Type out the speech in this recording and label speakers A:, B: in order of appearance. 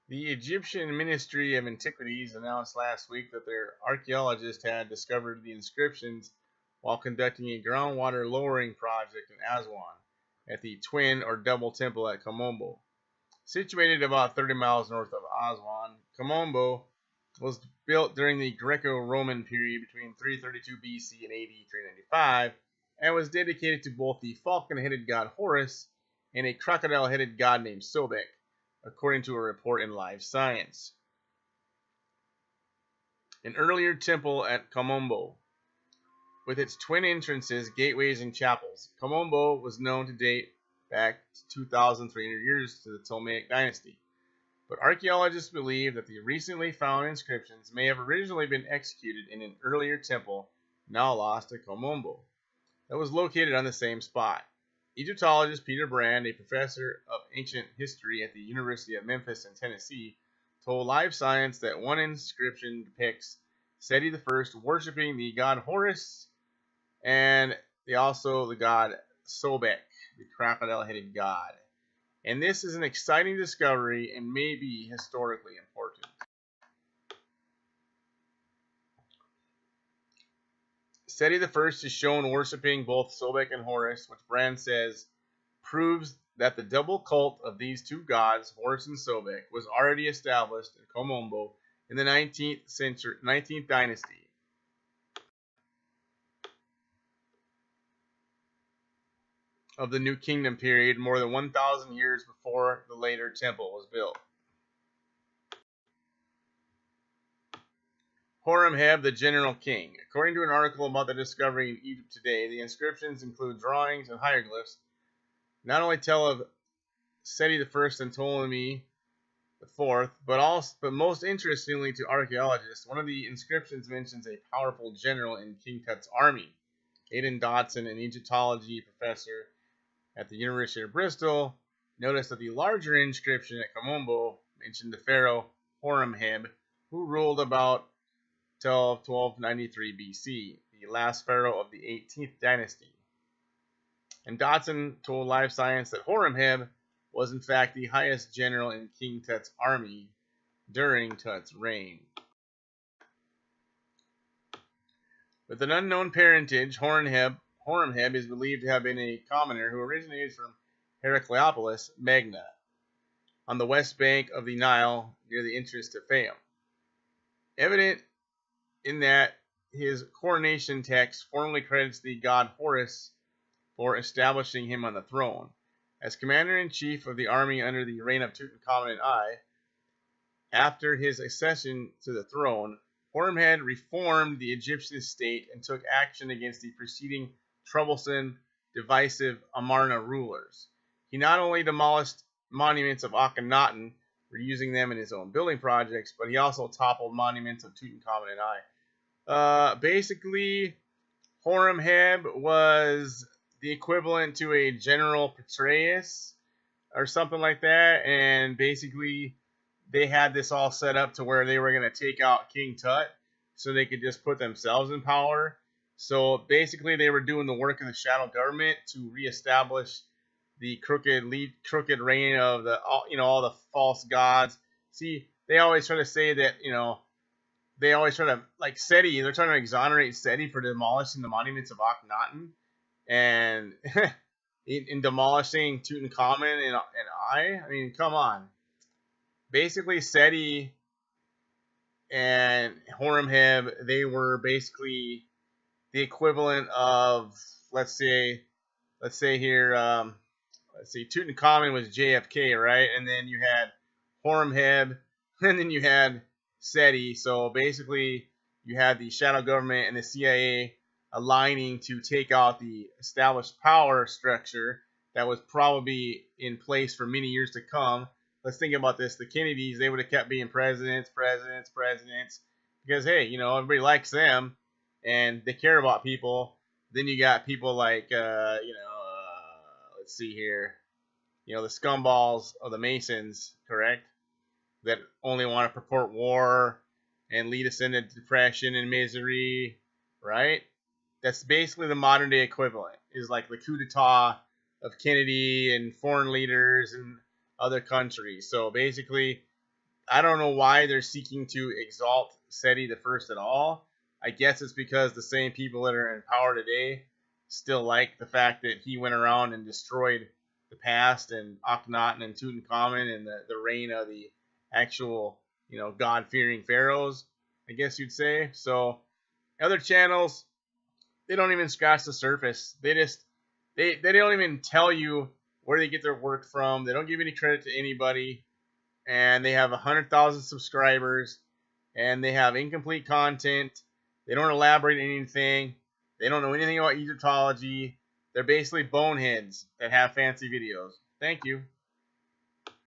A: The Egyptian Ministry of Antiquities announced last week that their archaeologists had discovered the inscriptions while conducting a groundwater lowering project in Aswan at the twin or double temple at Komombo. Situated about 30 miles north of Aswan, Komombo was built during the Greco-Roman period between 332 BC and AD 395 and was dedicated to both the falcon-headed god Horus and a crocodile-headed god named Sobek, according to a report in Live Science. An earlier temple at Komombo, with its twin entrances, gateways, and chapels. Komombo was known to date back to 2,300 years to the Ptolemaic dynasty, but archaeologists believe that the recently found inscriptions may have originally been executed in an earlier temple, now lost at Komombo, that was located on the same spot. Egyptologist Peter Brand, a professor of ancient history at the University of Memphis in Tennessee, told Live Science that one inscription depicts Seti I worshiping the god Horus and also the god Sobek, the crocodile-headed god. And this is an exciting discovery and may be historically important. Seti I is shown worshipping both Sobek and Horus, which Brand says proves that the double cult of these two gods, Horus and Sobek, was already established in Komombo in the 19th dynasty. Of the New Kingdom period, more than 1,000 years before the later temple was built. Horemheb, the General King. According to an article about the discovery in Egypt Today, the inscriptions include drawings and hieroglyphs not only tell of Seti I and Ptolemy IV, but most interestingly to archaeologists, one of the inscriptions mentions a powerful general in King Tut's army. Aidan Dodson, an Egyptology professor at the University of Bristol, noticed that the larger inscription at Komombo mentioned the pharaoh Horemheb, who ruled about 1293 BC, the last pharaoh of the 18th dynasty. And Dodson told Live Science that Horemheb was in fact the highest general in King Tut's army during Tut's reign. With an unknown parentage, Horemheb is believed to have been a commoner who originated from Heracleopolis, Magna, on the west bank of the Nile near the entrance to Fayum. Evident in that his coronation text formally credits the god Horus for establishing him on the throne. As commander-in-chief of the army under the reign of Tutankhamun I, after his accession to the throne, Horemheb reformed the Egyptian state and took action against the preceding troublesome, divisive Amarna rulers. He not only demolished monuments of Akhenaten, reusing them in his own building projects, but he also toppled monuments of Tutankhamun I. Basically, Horemheb was the equivalent to a General Petraeus or something like that, and basically they had this all set up to where they were going to take out King Tut so they could just put themselves in power. So basically they were doing the work of the shadow government to reestablish the crooked reign of all the false gods. See, they always try to say that, they always try to, like Seti, they're trying to exonerate Seti for demolishing the monuments of Akhenaten and in demolishing Tutankhamun and I mean, come on. Basically, Seti and Horemheb, they were basically the equivalent of, let's say here, Tutankhamun was JFK, right? And then you had Horemheb, and then you had Seti. So basically, you had the shadow government and the CIA aligning to take out the established power structure that was probably in place for many years to come. Let's think about this. The Kennedys, they would have kept being presidents, because, hey, everybody likes them, and they care about people. Then you got people like, let's see here, the scumballs of the Masons, correct? That only want to purport war and lead us into depression and misery, right? That's basically the modern day equivalent, is like the coup d'etat of Kennedy and foreign leaders and other countries. So basically, I don't know why they're seeking to exalt Seti the First at all. I guess it's because the same people that are in power today still like the fact that he went around and destroyed the past and Akhenaten and Tutankhamun and the reign of the actual, God-fearing pharaohs, I guess you'd say. So other channels, they don't even scratch the surface. They don't even tell you where they get their work from. They don't give any credit to anybody, and they have 100,000 subscribers, and they have incomplete content. They don't elaborate anything. They don't know anything about Egyptology. They're basically boneheads that have fancy videos. Thank you.